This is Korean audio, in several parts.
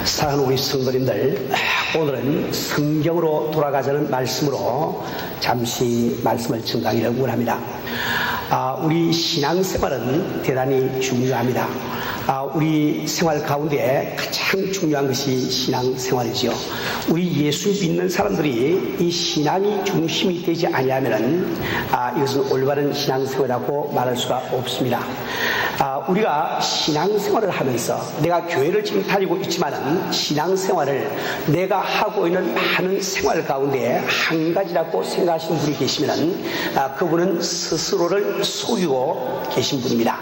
사랑하는 우리 성도님들, 오늘은 성경으로 돌아가자는 말씀으로 잠시 말씀을 증강하기를 원합니다. 우리 신앙생활은 대단히 중요합니다. 우리 생활 가운데 가장 중요한 것이 신앙생활이지요. 우리 예수 믿는 사람들이 이 신앙이 중심이 되지 아니하면 이것은 올바른 신앙생활이라고 말할 수가 없습니다. 우리가 신앙생활을 하면서 내가 교회를 지금 다니고 있지만은 신앙생활을 내가 하고 있는 많은 생활 가운데 한 가지라고 생각하시는 분이 계시면은 그분은 스스로를 속이고 계신 분입니다.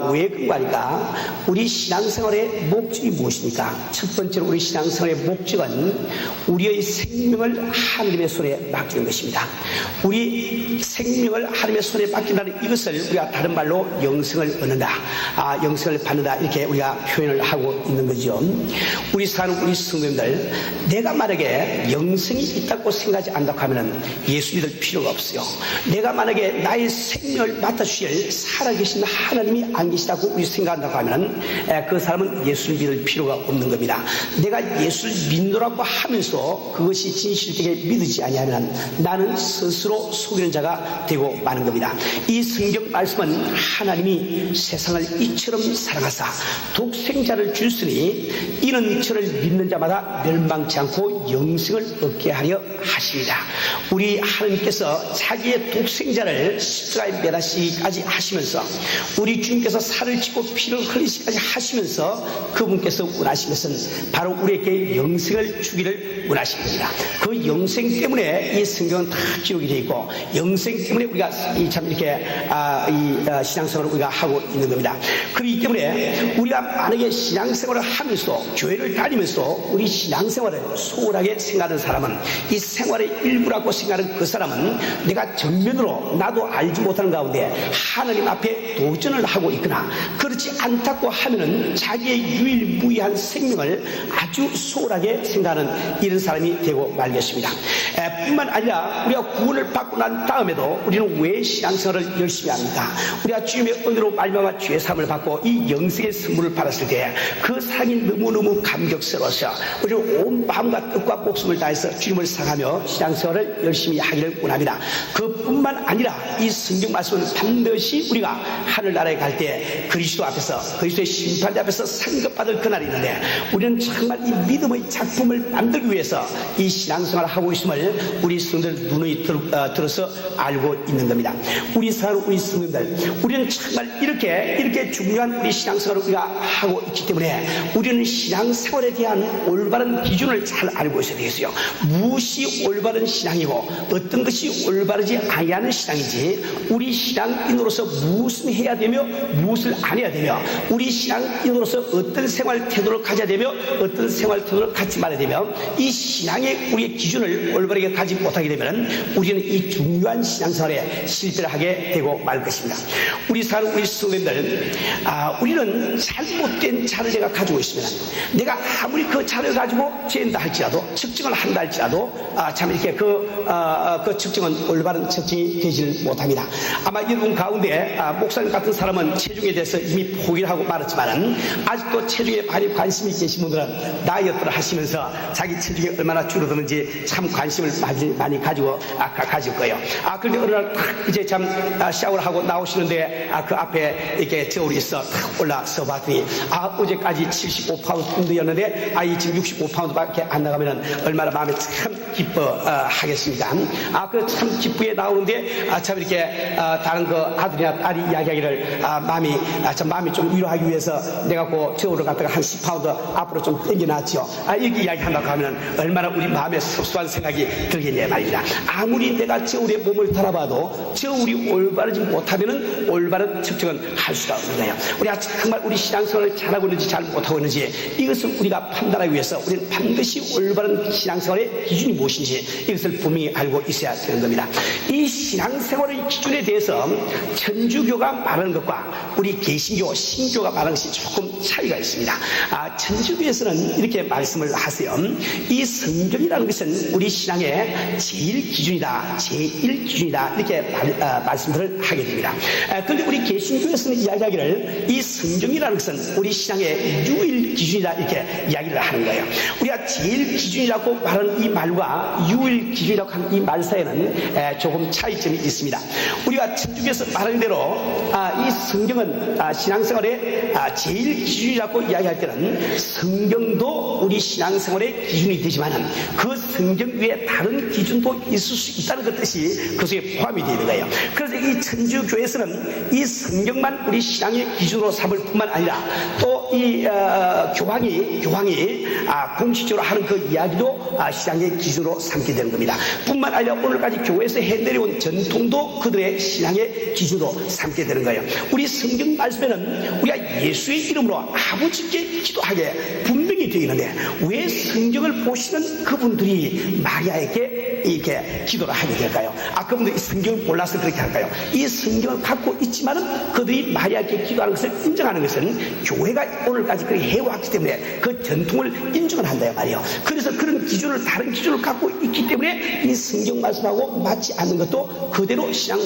왜 그런가? 우리 신앙생활의 목적이 무엇입니까? 첫 번째로 우리 신앙생활의 목적은 우리의 생명을 하나님의 손에 맡기는 것입니다. 우리 생명을 하나님의 손에 맡긴다는 이것을 우리가 다른 말로 영생을 얻는다, 영생을 받는다, 이렇게 우리가 표현을 하고 있는 거죠. 우리 사는 우리 성도님들, 내가 만약에 영생이 있다고 생각하지 않는다고 하면 예수 믿을 필요가 없어요. 내가 만약에 나의 생명을 맡아주실 살아계신 하나님이 안 계시다고 우리 생각한다고 하면 그 사람은 예수를 믿을 필요가 없는 겁니다. 내가 예수를 믿노라고 하면서 그것이 진실되게 믿지 아니하면 나는 스스로 속이는 자가 되고 마는 겁니다. 이 성경 말씀은 하나님이 세상을 이처럼 사랑하사 독생자를 주시니 이는 저를 믿는 자마다 멸망치 않고 영생을 얻게 하려 하십니다. 우리 하나님께서 자기의 독생자를 십자가에 매다시기까지 하시면서 우리 주님께서 살을 찢고 피를 흘리시기까지 하시면서 그분께서 원하신 것은 바로 우리에게 영생을 주기를 원하신 겁니다. 그 영생 때문에 이 성경은 다 기록이 되어 있고 영생 때문에 우리가 참 이렇게 신앙생활을 우리가 하고 있는 겁니다. 그렇기 때문에 우리가 만약에 신앙생활을 하면서도 교회를 다니면서 우리 신앙생활을 소홀하게 생각하는 사람은, 이 생활의 일부라고 생각하는 그 사람은 내가 정면으로 나도 알지 못하는 가운데 하나님 앞에 도전을 하고 있거나 그렇지 않다고 하면은 자기의 유일무이한 생명을 아주 소홀하게 생각하는 이런 사람이 되고 말겠습니다. 뿐만 아니라 우리가 구원을 받고 난 다음에도 우리는 왜 신앙생활을 열심히 합니까? 우리가 주님의 은혜로 말미암아 죄 사함을 받고 이 영생의 선물을 받았을 때 그 사랑이 너무너무 감격스러워서 우리는 온 마음과 뜻과 목숨을 다해서 주님을 사랑하며 신앙생활을 열심히 하기를 원합니다. 그뿐만 아니라 이 성경 말씀은 반드시 우리가 하늘나라에 갈 때 그리스도 앞에서, 그리스도의 심판대 앞에서 상급받을 그날이 있는데 우리는 정말 이 믿음의 작품을 만들기 위해서 이 신앙생활을 하고 있음을 우리 성도들 눈이 들어서 알고 있는 겁니다. 우리 사랑하는 우리 성도들, 우리는 정말 이렇게 중요한 우리 신앙생활을 우리가 하고 있기 때문에 우리는 신앙생활에 대한 올바른 기준을 잘 알고 있어야 되겠어요. 무엇이 올바른 신앙이고 어떤 것이 올바르지 아니하는 신앙인지, 우리 신앙인으로서 무엇을 해야 되며 무엇을 안 해야 되며, 우리 신앙인으로서 어떤 생활 태도를 가져야 되며 어떤 생활 태도를 갖지 말아야 되며, 이 신앙의 우리의 기준을 올바르게 가지 못하게 되면 우리는 이 중요한 신앙생활에 실패를 하게 되고 말 것입니다. 우리 사는 우리 성도님들, 우리는 잘못된 자를 내가 가지고 있으면 내가 아무리 그 자를 가지고 죄인다 할지라도, 측정을 한다 할지라도 참 이렇게 그 측정은 올바른 측정이 되질 못합니다. 아마 여러분 가운데 목사님 같은 사람은 체중에 대해서 이미 포기를 하고 말았지만은 아직도 체중에 많이 관심이 계신 분들은 다이어트를 하시면서 자기 체중이 얼마나 줄어드는지 참 관심을 많이 가지고 가질 거예요. 그런데 어느 날 이제 참 샤워를 하고 나오시는데 그 앞에 이렇게 저울이 있어 탁 올라서 봤더니 어제까지 75파운드였는데 지금 65파운드밖에 안 나가면은 얼마나 마음이 참 기뻐하겠습니까? 그 참 기쁘게 나오는데 참 이렇게 다른 그 아들이나 딸이 이야기하기를 마음이 좀 위로하기 위해서 내가 그 저울을 갖다가 한 10파운드 앞으로 좀 당겨놨지요. 이렇게 이야기한다고 하면 얼마나 우리 마음에 섭섭한 생각이 들겠냐 말입니다. 아무리 내가 저울에 몸을 달아봐도 저울이 올바르지 못하면은 올바른 측정은 할 수가 없는 거예요. 우리가 정말 우리 신앙생활을 잘하고 있는지 잘 못하고 있는지 이것을 우리가 판단하기 위해서 우리는 반드시 올바른 바른 신앙생활의 기준이 무엇인지 이것을 분명히 알고 있어야 되는 겁니다. 이 신앙생활의 기준에 대해서 천주교가 말하는 것과 우리 개신교, 신교가 말하는 것이 조금 차이가 있습니다. 천주교에서는 이렇게 말씀을 하세요. 이 성경이라는 것은 우리 신앙의 제일 기준이다, 제일 기준이다 이렇게 말씀들을 하게 됩니다. 그런데 우리 개신교에서는 이야기하기를 이 성경이라는 것은 우리 신앙의 유일 기준이다 이렇게 이야기를 하는 거예요. 우리가 제일 기준이라고 말하는 이 말과 유일 기준이라고 하는 이 말 사이에는 조금 차이점이 있습니다. 우리가 천주교에서 말하는 대로 이 성경은 신앙생활의 제일 기준이라고 이야기할 때는 성경도 우리 신앙생활의 기준이 되지만 그 성경 위에 다른 기준도 있을 수 있다는 것 뜻이 그 속에 포함이 되어 있는 거예요. 그래서 이 천주교에서는 이 성경만 우리 신앙의 기준으로 삼을 뿐만 아니라 또 이 교황이 공식적으로 하는 그 이야기도 신앙의 기준으로 삼게 되는 겁니다. 뿐만 아니라 오늘까지 교회에서 해내려온 전통도 그들의 신앙의 기준으로 삼게 되는 거예요. 우리 성경 말씀에는 우리가 예수의 이름으로 아버지께 기도하게 분명히 되어 있는데 왜 성경을 보시는 그분들이 마리아에게 이렇게 기도를 하게 될까요? 그분들이 성경을 몰라서 그렇게 할까요? 이 성경을 갖고 있지만은 그들이 마리아에게 기도하는 것을 인정하는 것은 교회가 오늘까지 그렇게 해왔기 때문에 그 전통을 인정을 한다 말이에요. 그래서 그런 기준을 다른 기준을 갖고 있기 때문에 이 성경 말씀하고 맞지 않는 것도 그대로 신앙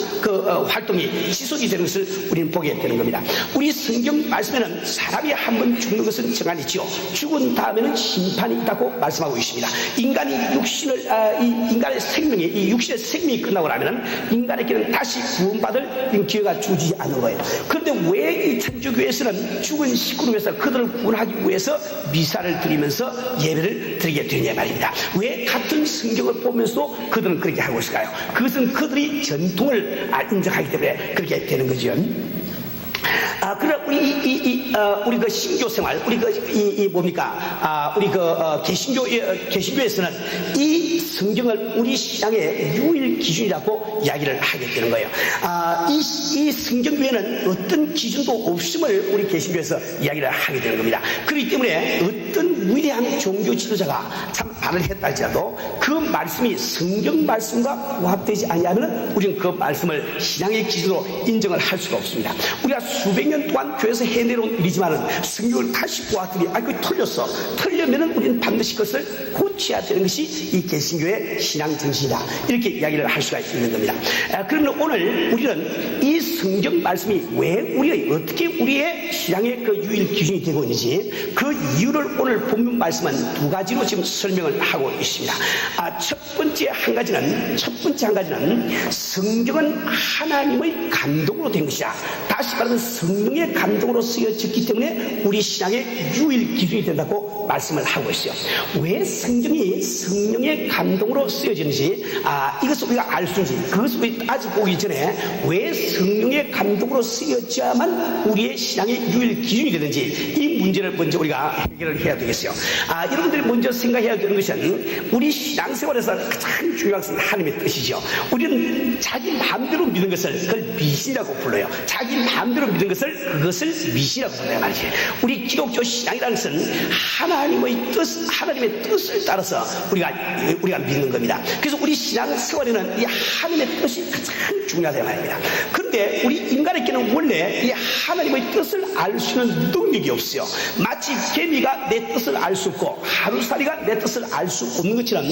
활동이 지속이 되는 것을 우리는 보게 되는 겁니다. 우리 성경 말씀에는 사람이 한 번 죽는 것은 정한이지요. 죽은 다음에는 심판이 있다고 말씀하고 있습니다. 인간이 인간의 생명이 이 육신의 생명이 끝나고 나면은 인간에게는 다시 구원받을 기회가 주지 않는 거예요. 그런데 왜 이 천주교에서는 죽은 식구를 위해서 그들을 구원하기 위해서 미사를 드리면서 예배를 드리게 되냐 말입니다. 왜 같은 성경을 보면서도 그들은 그렇게 하고 있을까요? 그것은 그들이 전통을 인정하기 때문에 그렇게 되는 거죠. 그러나 우리 그 신교 생활, 우리 우리 개신교에서는 이 성경을 우리 신앙의 유일 기준이라고 이야기를 하게 되는 거예요. 이 성경 외에는 어떤 기준도 없음을 우리 개신교에서 이야기를 하게 되는 겁니다. 그렇기 때문에 어떤 위대한 종교 지도자가 참 말을 했다 할지라도 그 말씀이 성경 말씀과 부합되지 않으면 우리는 그 말씀을 신앙의 기준으로 인정을 할 수가 없습니다. 우리가 수백 년 동안 교회에서 해내려온 일이지만은 성경을 다시 보았더니 그게 틀렸어. 틀려면은 우리는 반드시 그것을 고쳐야 되는 것이 이 개신교의 신앙 정신이다. 이렇게 이야기를 할 수가 있는 겁니다. 그러면 오늘 우리는 이 성경 말씀이 왜 어떻게 우리의 신앙의 그 유일 기준이 되고 있는지 그 이유를 오늘 본문 말씀은 두 가지로 지금 설명을 하고 있습니다. 첫 번째 한 가지는 성경은 하나님의 감동으로 된 것이다. 다시 말하면 성령의 감동으로 쓰여졌기 때문에 우리 신앙의 유일 기준이 된다고 말씀을 하고 있어요. 왜 성경이 성령의 감동으로 쓰여지는지 이것을 우리가 알 수 있는지 그것을 우리 따져보기 전에 왜 성령의 감동으로 쓰여져야만 우리의 신앙의 유일 기준이 되는지 이 문제를 먼저 우리가 해결을 해야 되겠어요. 여러분들이 먼저 생각해야 되는 것은 우리 신앙생활에서 가장 중요한 것은 하나님의 뜻이죠. 우리는 자기 마음대로 믿는 것을 그걸 미신이라고 불러요. 자기 마음대로 믿는 것을 그것을 미신이라고 불러요 말이지. 우리 기독교 신앙이라는 것은 하나님의 뜻을 따라서 우리가 믿는 겁니다. 그래서 우리 신앙생활에는 이 하나님의 뜻이 가장 중요하다 말입니다. 그런데 우리 인간에게는 원래 이 하나님의 뜻을 알 수 있는 능력이 없어요. 마치 개미가 내 뜻을 알 수 없고 하루살이가 내 뜻을 알 수 없는 것처럼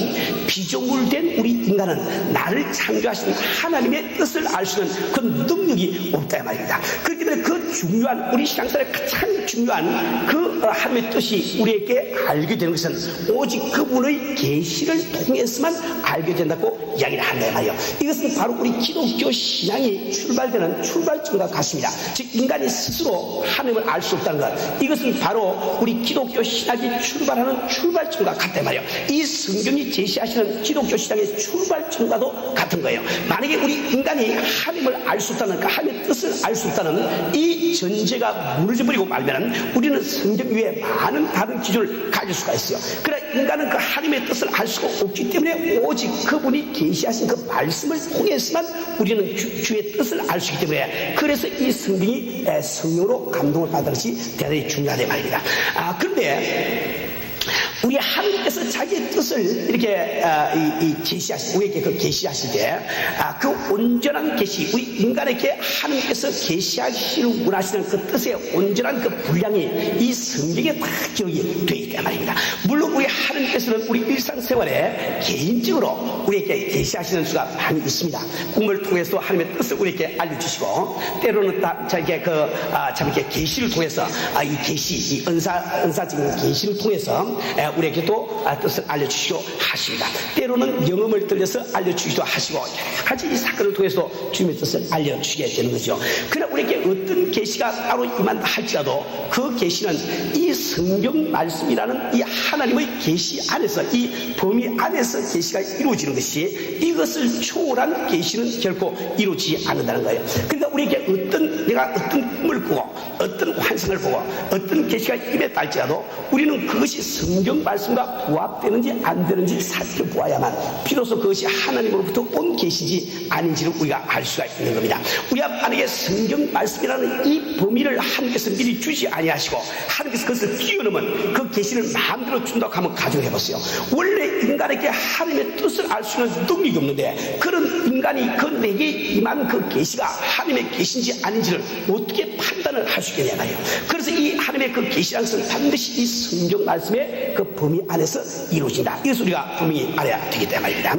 피조물된 우리 인간은 나를 창조하신 하나님의 뜻을 알 수 있는 그 능력이 없다 말입니다. 그렇기 때문에 그 중요한 우리 신앙생활에 가장 중요한 그 하나님의 뜻이 우리에게 알게 되는 것은 오직 그분의 계시를 통해서만 알게 된다고 이야기를 한다 말이에요. 이것은 바로 우리 기독교 신앙이 출발되는 출발점과 같습니다. 즉 인간이 스스로 하나님을 알 수 없다는 것, 이것은 바로 우리 기독교 신학이 출발하는 출발점과 같단 말이에요. 이 성경이 제시하시는 기독교 신앙의 출발점과도 같은 거예요. 만약에 우리 인간이 하나님을 알 수 없다는 그 하나님의 뜻을 알 수 없다는 이 전제가 무너져버리고 말면 우리는 성경 위에 많은 다른 기준을 가질 수가 있어요. 그러나 인간은 그 하나님의 뜻을 알 수가 없기 때문에 오직 그분이 계시하신 그 말씀을 통해서만 우리는 주의 뜻을 알 수 있기 때문에 그래서 이 성경이 성령으로 감동을 받는 것이 대단히 중요하다 말입니다. 그런데 우리 하나님께서 자기의 뜻을 이렇게 우리에게 계시하실 때 그 온전한 계시, 우리 인간에게 하나님께서 계시하시는 원하시는 그 뜻의 온전한 그 분량이 이 성경에 다 기록이 되어 있단 말입니다. 물론 우리 하나님께서는 우리 일상생활에 개인적으로 우리에게 계시하시는 수가 많이 있습니다. 꿈을 통해서 하나님의 뜻을 우리에게 알려주시고, 때로는 참 이렇게 계시를 통해서 이 계시, 이 은사적인 계시를 통해서 우리에게 또 뜻을 알려주시고 하십니다. 때로는 경험을 들려서 알려주기도 하시고, 여러 가지 이 사건을 통해서 주님의 뜻을 알려주시게 되는 거죠. 그러나 우리에게 어떤 계시가 따로 임한다 할지라도 그 계시는 이 성경 말씀이라는 이 하나님의 계시 안에서, 이 범위 안에서 계시가 이루어지는 것이, 이것을 초월한 계시는 결코 이루어지지 않는다는 거예요. 그러니까 우리에게 내가 어떤 꿈을 꾸고 어떤 환상을 보고 어떤 계시가 임했다 할지라도 우리는 그것이 성경 말씀과 부합되는지 안 되는지 살펴보아야만 비로소 그것이 하나님으로부터 온 계시인지 아닌지를 우리가 알 수가 있는 겁니다. 우리가 만약에 성경 말씀이라는 이 범위를 하나님께서 미리 주지 아니하시고 하나님께서 그것을 뛰어넘은 그 계시를 마음대로 준다고 하면 가정해보세요. 원래 인간에게 하나님의 뜻을 알 수 있는 능력이 없는데, 그런 인간이 내게 임한 그 계시가 하나님의 계시인지 아닌지를 어떻게 판단을 할 수 있겠냐 말이에요. 그래서 이 하나님의 그 계시라는 것은 반드시 이 성경 말씀의 그 범위 안에서 이루어진다. 이것을 우리가 분명히 알아야 되기 때문입니다.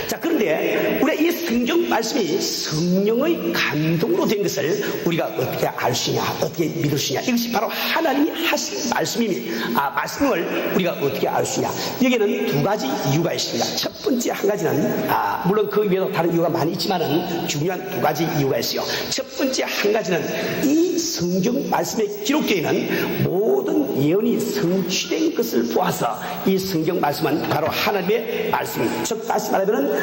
자, 그런데 우리가 이 성경 말씀이 성령의 감동으로 된 것을 우리가 어떻게 알 수 있냐, 어떻게 믿을 수 있냐, 이것이 바로 하나님이 하신 말씀을 우리가 어떻게 알 수 있냐. 여기에는 두 가지 이유가 있습니다. 첫 번째 한 가지는 물론 그 외에도 다른 이유가 많이 있지만은 중요한 두 가지 이유가 있어요. 첫 번째 한 가지는 이 성경 말씀에 기록되어 있는 모든 예언이 성취된 것을 보아서 이 성경 말씀은 바로 하나님의 말씀입니다. 즉 다시 말하면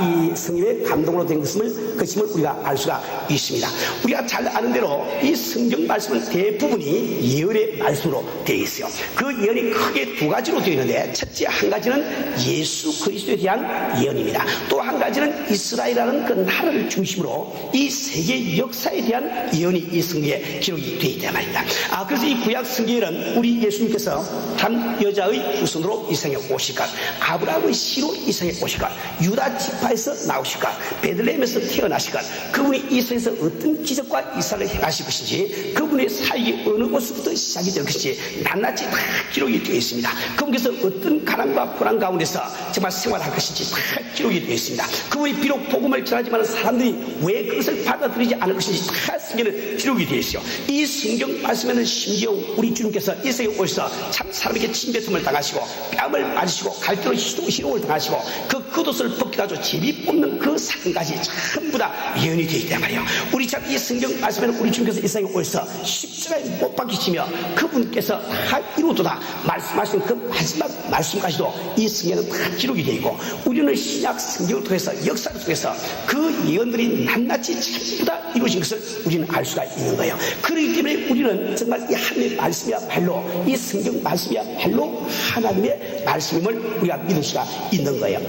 이 성령의 감동으로 된 것임을 우리가 알 수가 있습니다. 우리가 잘 아는 대로 이 성경 말씀은 대부분이 예언의 말씀으로 되어 있어요. 그 예언이 크게 두 가지로 되어 있는데, 첫째 한 가지는 예수 그리스도에 대한 예언입니다. 또 한 가지는 이스라엘이라는 그 나라를 중심으로 이 세계 역사에 대한 예언이 이 성경에 기록이 되어 있단 말입니다. 그래서 이 구약 성경에는 우리 예수님께서 한 여자의 후손으로 이 세상에 오실 것, 아브라함의 씨로 이 세상에 오실 것, 유다 지파에서 나오실 것, 베들레헴에서 태어나실 것, 그분이 이 세상에서 어떤 기적과 이사를 행하실 것인지, 그분의 사역이 어느 곳부터 시작이 될 것인지 낱낱이 다 기록이 되어 있습니다. 그분께서 어떤 가난과 불안 가운데서 정말 생활할 것인지 다 기록이 되어 있습니다. 그분이 비록 복음을 전하지만 사람들이 왜 그것을 받아들이지 않을 것인지 다 성경에 기록이 되어 있어요. 이 성경 말씀에는 심지어 우리 주님께서 이 세상에 오셔서 참 사람에게 침뱉음을 당하시고 뺨을 맞으시고 갈대로 희롱을 당하시고 그 겉옷을 벗겨가지고 제비 뽑는 그 사건까지 전부 다 예언이 되어 있단 말이에요. 우리 참 이 성경 말씀에는 우리 주님께서 이 세상에 오셔서 십자가에 못 박히시며 그분께서 다 이루도다 말씀하시는 그 마지막 말씀까지도 이 성경에는 다 기록이 되어 있고, 우리는 신약 성경을 통해서 역사를 통해서 그 예언들이 낱낱이 전부 다 이루어진 것을 우리는 알 수가 있는 거예요. 그렇기 때문에 우리는 정말 이 하나님의 말씀이야말로, 이 성경 말씀이야말로 하나님의 말씀임을 우리가 믿을 수가 있는 거예요.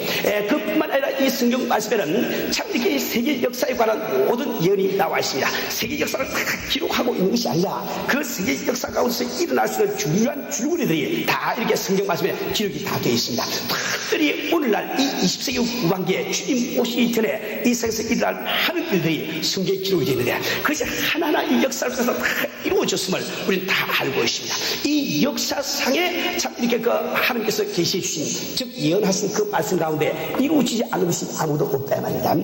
그뿐만 아니라 이 성경 말씀에는 참 이렇게 세계 역사에 관한 모든 예언이 나와 있습니다. 세계 역사를 다 기록하고 있는 것이 아니라 그 세계 역사 가운데서 일어날 수 있는 중요한 줄거리들이 다 이렇게 성경 말씀에 기록이 다 되어 있습니다. 특별히 오늘날 이 20세기 후반기에 주님 오시기 전에 이 세상에서 일어날 많은 일들이 성경에 기록이 되어 있는데, 그것이 하나하나 이 역사를 통해서 다 이루어졌음을 우리는 다 알고 있습니다. 이 역사상에 참 이렇게 하나님께서 계시해 주신, 즉 예언하신 그 말씀 가운데 이루어지지 않은 것이 아무도 없다 말입니다.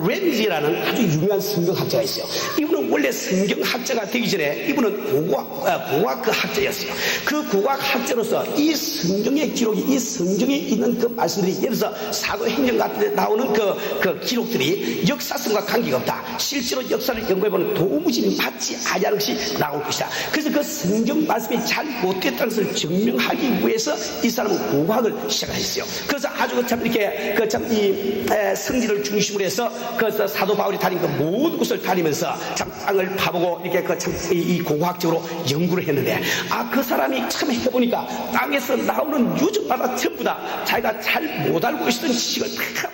램지라는 아주 유명한 성경학자가 있어요. 이분은 원래 성경학자가 되기 전에 이분은 고고학 학자였어요. 그 고고학학자로서 이 성경의 기록이, 이 성경에 있는 그 말씀들이, 예를 들어서 사도행전 같은 데 나오는 그 기록들이 역사성과 관계가 없다, 실제로 역사를 연구해보는 도무지 맞지 아니하는 것이 나올 것이다. 그래서 그 성경 말씀이 잘 못됐다는 것을 증명하기 위해서 이 사람은 고고학을 시작했어요. 그래서 아주 참 이렇게 참 참 이 성지를 중심으로 해서 그 사도 바울이 다닌 그 모든 곳을 다니면서 참 땅을 파보고 이렇게 그 참 이 공학적으로 연구를 했는데 그 사람이 참 해보니까 땅에서 나오는 유적마다 전부 다 자기가 잘 못 알고 있었던 지식을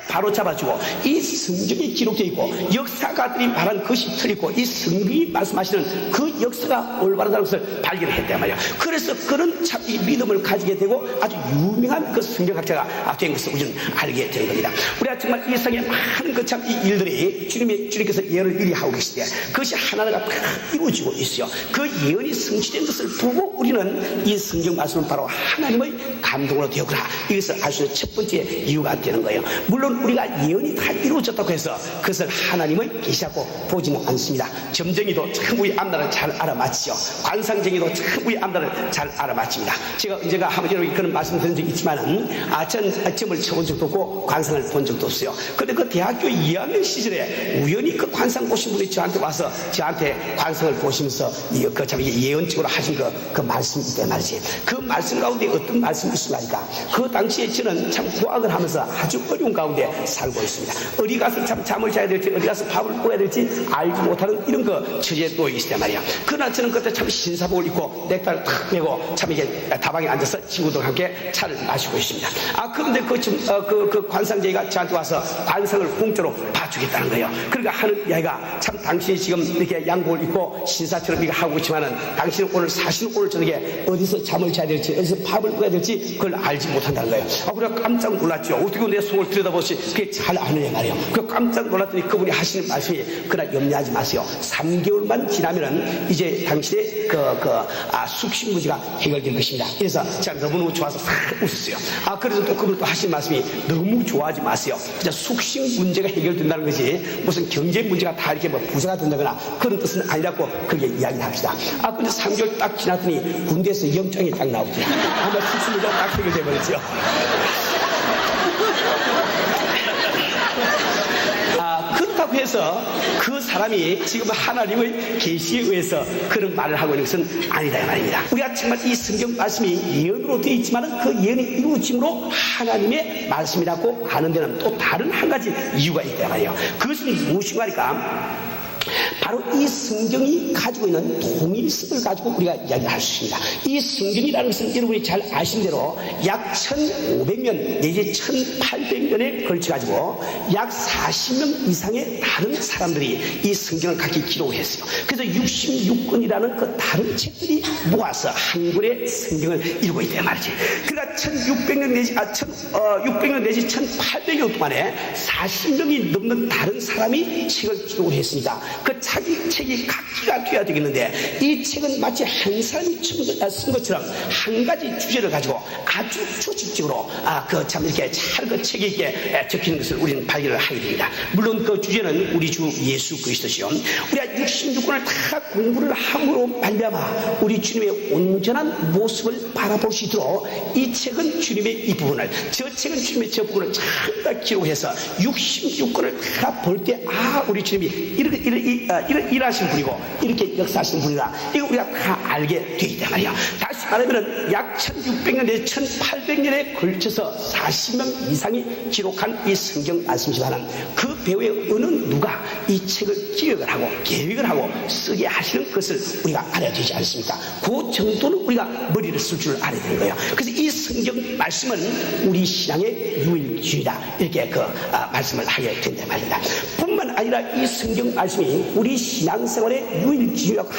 바로 잡아주고 이 성경에 기록되어 있고 역사가들이 말한 것이 틀리고 이 성경이 말씀하시는 그 역사가 올바르다는 것을 발견했단 말이야. 그래서 그런 참 이 믿음을 가지게 되고 아주 유명한 그 성경학자가 된 것을 우리는 알게 되는 겁니다. 우리가 정말 이 세상에 많은 그 참 이 일들이 주님께서 예언을 미리 하고 계시되 그것이 하나하나가 다 이루어지고 있어요. 그 예언이 성취된 것을 보고 우리는 이 성경 말씀은 바로 하나님의 감동으로 되었구나, 이것을 알 수 있는 첫 번째 이유가 되는 거예요. 물론 우리가 예언이 다 이루어졌다고 해서 그것을 하나님의 계시라고 보지는 않습니다. 점쟁이도 참 우리 앞날을 잘 알아맞히죠. 관상쟁이도 참 우리 앞날을 잘 알아맞힙니다. 제가 언제가 한번 여러분 그런 말씀 드린 적이 있지만은 전 점을 쳐본 적도 없고 관상을 본 적도 없어요. 그런데 그 대학교 2학년 시절에 우연히 그 관상 보신 분이 저한테 와서 저한테 관상을 보시면서 참 예언적으로 하신 그 말씀이 있단 말이지. 그 말씀 가운데 어떤 말씀이 있습니까? 그 당시에 저는 참 고학을 하면서 아주 어려운 가운데 살고 있습니다. 어디 가서 참 잠을 자야 될지 어디 가서 밥을 먹어야 될지 알지 못하는 이런 그 처지에 놓여 있었단 말이야. 그러나 저는 그때 참 신사복을 입고 넥타이를 탁 메고 참 이게 다방에 앉아서 친구들과 함께 차를 마시고 있습니다. 그런데 그 관상쟁이가 저한테 와서 관상을 공짜로 봐주겠다는 거예요. 그러니까 하는 이야기가 참 당신이 지금 이렇게 양복을 입고 신사처럼 이거 하고 있지만은 당신은 사실은 오늘 저녁에 어디서 잠을 자야 될지 어디서 밥을 먹어야 될지 그걸 알지 못한다는 거예요. 우리가 깜짝 놀랐죠. 어떻게 내 속을 들여다보시 그게 잘 아느냐 말이에요. 그 깜짝 놀랐더니 그분이 하시는 말씀이 그러나 염려하지 마세요. 3개월만 지나면은 이제 당신의 숙식 문제가 해결될 것입니다. 그래서 제가 너무너무 좋아서 싹 웃었어요. 그래서 또 그분 또 하시는 말씀이 너무 좋아하지 마세요. 그냥 숙식 문제가 해결된다는 것이 무슨 경제 문제가 다 이렇게 뭐 부자가 된다거나 그런 뜻은 아니라고 그렇게 이야기합시다. 근데 3개월 딱 지났더니 군대에서 영장이 딱 나오더라. 아마 숙식 문제가 딱 해결돼 버렸죠. 그렇다고 해서 그 사람이 지금 하나님의 계시에 의해서 그런 말을 하고 있는 것은 아니다 이 말입니다. 우리가 정말 이 성경 말씀이 예언으로 되어 있지만 그 예언이 이루어짐으로 하나님의 말씀이라고 하는 데는 또 다른 한 가지 이유가 있다 말이에요. 그것은 무엇인가? 바로 이 성경이 가지고 있는 통일성을 가지고 우리가 이야기할 수 있습니다. 이 성경이라는 것은 여러분이 잘 아신 대로 약 1500년 내지 1800년에 걸쳐가지고 약 40명 이상의 다른 사람들이 이 성경을 각기 기록을 했어요. 그래서 66권이라는 그 다른 책들이 모아서 한 권의 성경을 이루고 있단 말이지. 그러니까 1600년 내지 600년 내지 1800년 동안에 40명이 넘는 다른 사람이 책을 기록을 했으니까 그 자기 책이 각기가 돼야 되겠는데 이 책은 마치 한 사람이 쓴 것처럼 한 가지 주제를 가지고 아주 조직적으로 참 이렇게 잘 그 책이 있게 적히는 것을 우리는 발견을 하게 됩니다. 물론 그 주제는 우리 주 예수 그리스도시요. 우리가 66권을 다 공부를 함으로 말미암아 우리 주님의 온전한 모습을 바라볼 수 있도록 이 책은 주님의 이 부분을, 저 책은 주님의 저 부분을 다 기록해서 66권을 다 볼 때 우리 주님이 이렇게 일하신 분이고 이렇게 역사하신 분이다, 이거 우리가 다 알게 돼 있단 말이야. 다시 말하면 약 1600년 내지 1800년에 걸쳐서 40명 이상이 기록한 이 성경 말씀이지만 그 배후에 어느 누가 이 책을 기획을 하고 계획을 하고 쓰게 하시는 것을 우리가 알아야 되지 않습니까? 그 정도는 우리가 머리를 쓸 줄 알아야 되는 거예요. 그래서 이 성경 말씀은 우리 신앙의 유일주의다, 이렇게 말씀을 하게 된단 말입니다. 뿐만 아니라 이 성경 말씀이 우리 신앙생활의 유일주의라고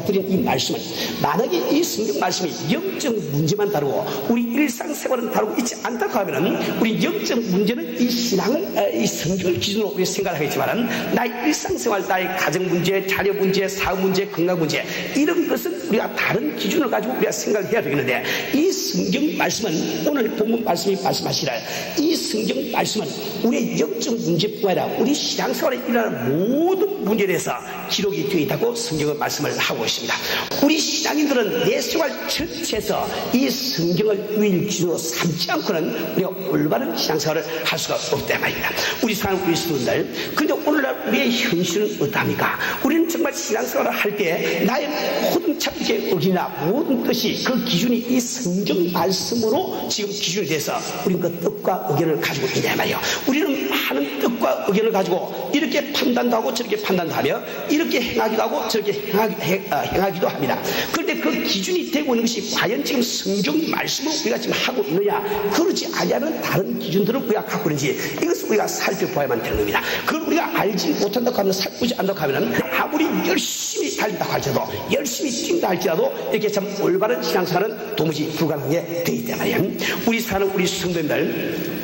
드린 이 말씀은 만약에 이 성경 말씀이 영적 문제만 다루고 우리 일상생활은 다루고 있지 않다고 하면은 우리 영적 문제는 이 신앙을 이 성경을 기준으로 우리 생각을 하겠지만은 나의 일상생활, 나의 가정 문제, 자녀 문제, 사업 문제, 건강 문제, 이런 것은 우리가 다른 기준을 가지고 우리가 생각을 해야 되겠는데 이 성경 말씀은 오늘 본문 말씀이 말씀하시라 이 성경 말씀은 우리의 영적 문제뿐만 아니라 우리 신앙생활에 일어나는 모든 문제에 대해서 기록이 되어 있다고 성경은 말씀을 하고 있습니다. 우리 신앙인들은 내 생활 전체에서 이 성경을 유일 기준으로 삼지 않고는 우리가 올바른 신앙생활을 할 수가 없다 말입니다. 우리 사랑하는 그리스도인들, 근데 오늘날 우리의 현실은 어떠합니까? 우리는 정말 정말 신앙생활을 할 때 나의 모든 참게 어기나 모든 것이 그 기준이 이 성경 말씀으로 지금 기준이 돼서 우리는 그 뜻과 의견을 가지고 있냐 말이에요. 우리는 많은 뜻과 의견을 가지고 이렇게 판단도 하고 저렇게 판단도 하며 이렇게 행하기도 하고 저렇게 행하기도 합니다. 그런데 그 기준이 되고 있는 것이 과연 지금 성경 말씀을 우리가 지금 하고 있느냐, 그렇지 아니하는 다른 기준들을 우리가 갖고 있는지 이것을 우리가 살펴봐야만 되는 겁니다. 그걸 우리가 알지 못한다고 하면, 살피지 않는다고 하면 아무리 열심히 달린다고 할지라도 열심히 뛴다 할지라도 이렇게 참 올바른 신앙생활은 도무지 불가능하게 되기 때문에 우리 사는 우리 성도님들,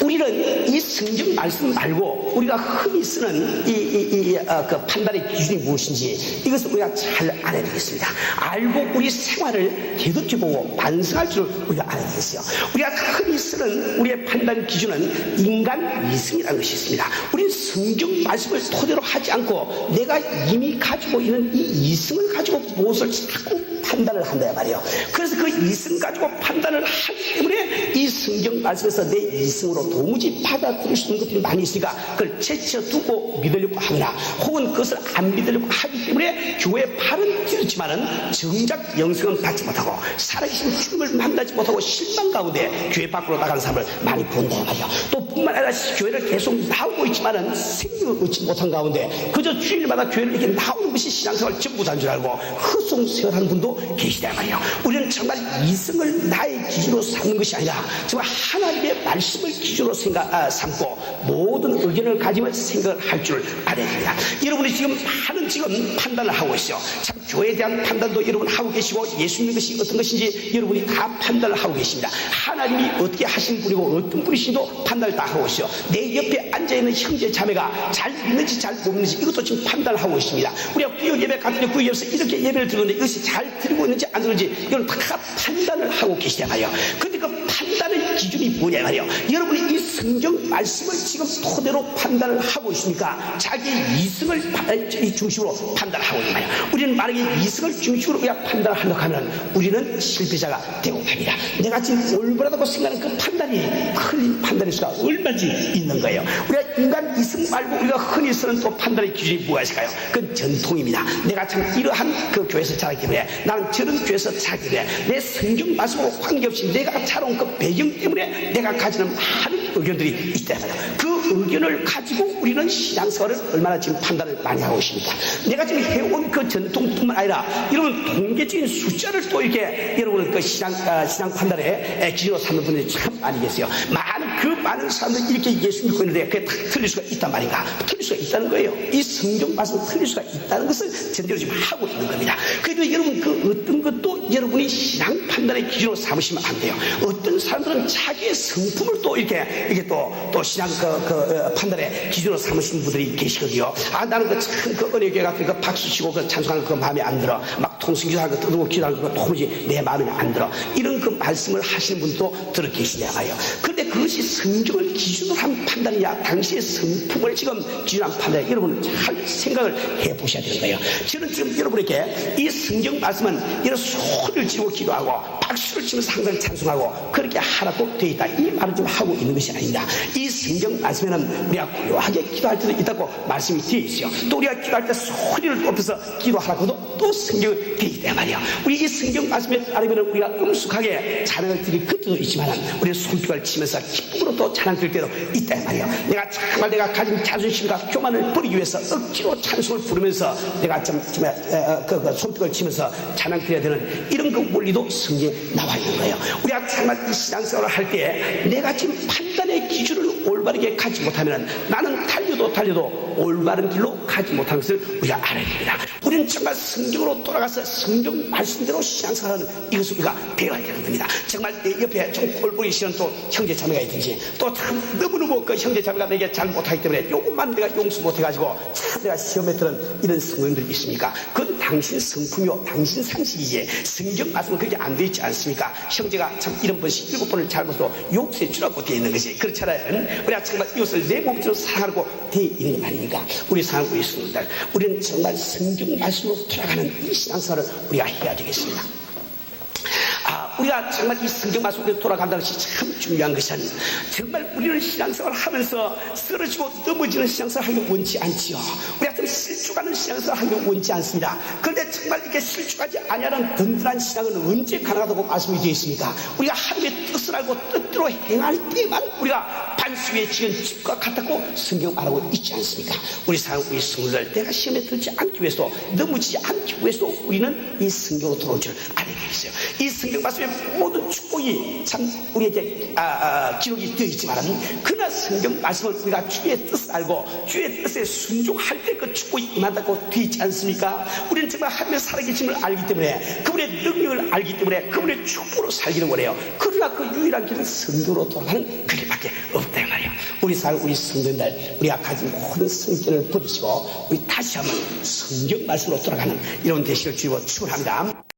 우리는 이 성경 말씀 말고 우리가 흔히 쓰는 그 판단의 기준이 무엇인지 이것을 우리가 잘 알아야 되겠습니다. 알고 우리 생활을 되돌려보고 반성할 줄 우리가 알아야 되겠어요. 우리가 흔히 쓰는 우리의 판단 기준은 인간 이성이라는 것이 있습니다. 우리는 성경 말씀을 토대로 하지 않고 내가 이미 가지고 있는 이 이성을 가지고 무엇을 자꾸 판단을 한다 말이에요. 그래서 그 이성 가지고 판단을 하기 때문에 이 성경 말씀에서 내 이성으로 도무지 받아들일 수 있는 것들이 많이 있으니까 그걸 제쳐두고 믿으려고 하거나 혹은 그것을 안 믿으려고 하기 때문에 교회 팔은 뛰었지만은 정작 영성은 받지 못하고 살아계신 주님을 만나지 못하고 실망 가운데 교회 밖으로 나가는 사람을 많이 본다 말이에요. 또 뿐만 아니라 교회를 계속 나오고 있지만은 생명을 얻지 못한 가운데 그저 주일마다 교회를 이렇게 나오는 것이 신앙생활 전부다인 줄 알고 허송세월하는 분도 계시단 말이에요. 우리는 정말 이성을 나의 기준으로 삼는 것이 아니라 정말 하나님의 말씀을 기준으로 삼고 모든 의견을 가지며 생각을 할 줄 알아야 됩니다. 여러분이 지금 많은 지금 판단을 하고 있어요. 참 교회에 대한 판단도 여러분 하고 계시고 예수님의 것이 어떤 것인지 여러분이 다 판단을 하고 계십니다. 하나님이 어떻게 하신 분이고 어떤 분이신지도 판단을 다 하고 있어요. 내 옆에 앉아있는 형제 자매가 잘 믿는지 잘 모르는지 이것도 지금 판단을 하고 있습니다. 우리가 구역 예배 같은 데 구역 예배에서 이렇게 예배를 드리는데 이것이 잘 드리고 있는지 안 드리는지 이건 다 판단을 하고 계시단 말이에요. 근데 그 판단의 기준이 뭐냐 말이에요. 여러분이 이 성경 말씀을 지금 토대로 판단을 하고 있으니까 자기 이성을 중심으로 판단을 하고 있는 말이에요. 우리는 만약에 이성을 중심으로 우리가 판단을 하려고 하면 우리는 실패자가 되고 맙니다. 내가 지금 올바르다고 생각하는 그 판단이 틀린 판단일 수가 얼마든지 있는 거예요. 우리가 인간 이성 말고 우리가 흔히 쓰는 또 판단의 기준이 뭐가 있을까요? 그건 전통입니다. 내가 참 이러한 그 교회에서 자랐기 때문에 나는 저런 교회에서 자랐기 때문에 내 성경 말씀하고 관계없이 내가 자라온 그 배경 때문에 내가 가지는 많은 의견들이 있단 말이에요. 그 의견을 가지고 우리는 신앙생활을 얼마나 지금 판단을 많이 하고 있습니까? 내가 지금 해온 그 전통뿐만 아니라 여러분 통계적인 숫자를 또 이렇게 여러분 그 신앙 판단의 기준으로 삼는 분들이 참 많이 계세요. 많은 사람들이 이렇게 예수 믿고 있는데 그게 다 틀릴 수가 있단 말인가? 틀릴 수가 있다는 거예요. 이 성경 말씀은 틀릴 수가 있다는 것을 전제로 지금 하고 있는 겁니다. 그래도 여러분 그 어떤 것도 여러분이 신앙 판단의 기준으로 삼으시면 안 돼요. 어떤 사람들은 자기의 성품을 또 이렇게 또 신앙 판단의 기준으로 삼으시는 분들이 계시거든요. 나는 그 은혜교회 같은 그 박수 치고 그 찬송하는 그 마음에 안 들어. 막 통성기도하는 거 뜯고 기도하는 거 도무지 내 마음에 안 들어. 이런 그 말씀을 하시는 분도 들어 계시냐 봐요. 그런데 그것이 성경을 기준으로 한 판단이야. 당시의 성품을 지금 기준으로 한 판단이야. 여러분 잘 생각을 해보셔야 되는 거예요. 저는 지금 여러분에게 이 성경 말씀은 이런 소리를 지르고 기도하고 박수를 치면서 항상 찬송하고 그렇게 하라고 되어 있다. 이 말을 좀 하고 있는 것이 아닙니다. 이 성경 말씀에는 우리가 고요하게 기도할 때도 있다고 말씀이 되어 있어요. 또 우리가 기도할 때 소리를 높여서 기도하라고도 또 성경이 되어 있단 말이에요. 우리 이 성경 말씀에 따르면 우리가 음숙하게 찬양을 드릴 그때도 있지만 우리는 손뼉을 치면서 기쁨으로 또 찬양 드릴 때도 있단 말이에요. 내가 가진 자존심과 교만을 버리기 위해서 억지로 찬송을 부르면서 내가 손뼉을 치면서 찬양 드려야 되는 이런 그 원리도 성경에 나와 있는 거예요. 우리가 정말 이 신앙생활을 할 때 내가 지금 판단의 기준을 올바르게 가지 못하면 나는 달려도 올바른 길로 가지 못하는 것을 우리가 알아야 됩니다. 우리는 정말 성경으로 돌아가서 성경 말씀대로 신앙생활하는 이것을 우리가 배워야 되는 겁니다. 정말 내 옆에 좀 꼴보기 싫은 또 형제 자매가 있든지 또 참 너무너무 그 형제 자매가 내게 잘 못하기 때문에 요것만 내가 용서 못해가지고 참 내가 시험에 들은 이런 성도님들이 있습니까? 그건 당신 성품이요 당신 상식이지 성경 말씀은 그렇게 안 돼 있지 않습니까? 형제가 참 이런 번씩 7번을 잘못해도 용서해 주라고 되어 있는 것이 그렇잖아요. 우리가 정말 이것을 내 몸처럼 사랑하고 되어 있는 게 아닙니까? 우리 사랑하고 있습니다. 우리는 정말 성경 말씀으로 돌아가는 이 신앙생활을 우리가 해야 되겠습니다. 우리가 정말 이 성경 말씀으로 돌아간다는 것이 참 중요한 것은 정말 우리는 신앙생활을 하면서 쓰러지고 넘어지는 신앙생활을 하기 원치 않지요. 우리가 좀 실족하는 신앙에서 하나님 원치 않습니다. 그런데 정말 이렇게 실족하지 아니하는 든든한 신앙은 언제 가능하다고 말씀이 되어 있습니까? 우리가 하나님의 뜻을 알고 뜻대로 행할 때만 우리가 반수 위에 지은 집과 같다고 성경 말하고 있지 않습니까? 우리 성도들 내가 시험에 들지 않기 위해서 넘어지지 않기 위해서 우리는 이 성경으로 돌아올 줄 알게 되어 있어요. 이 성경 말씀에 모든 축복이 참 우리에게 기록이 되어 있지만 그러나 성경 말씀을 우리가 주의 뜻을 알고 주의 뜻에 순종할 때 그 축복이 임한다고 되어 있지 않습니까? 우리는 정말 하나님의 살아계심을 알기 때문에 그분의 능력을 알기 때문에 그분의 축복으로 살기를 원해요. 그러나 그 유일한 길은 성경으로 돌아가는 그 길밖에 없다 이 말이에요. 우리 성도들 우리가 가진 모든 성경을 버리시고 우리 다시 한번 성경 말씀으로 돌아가는 이런 되시길 주여 축원합니다.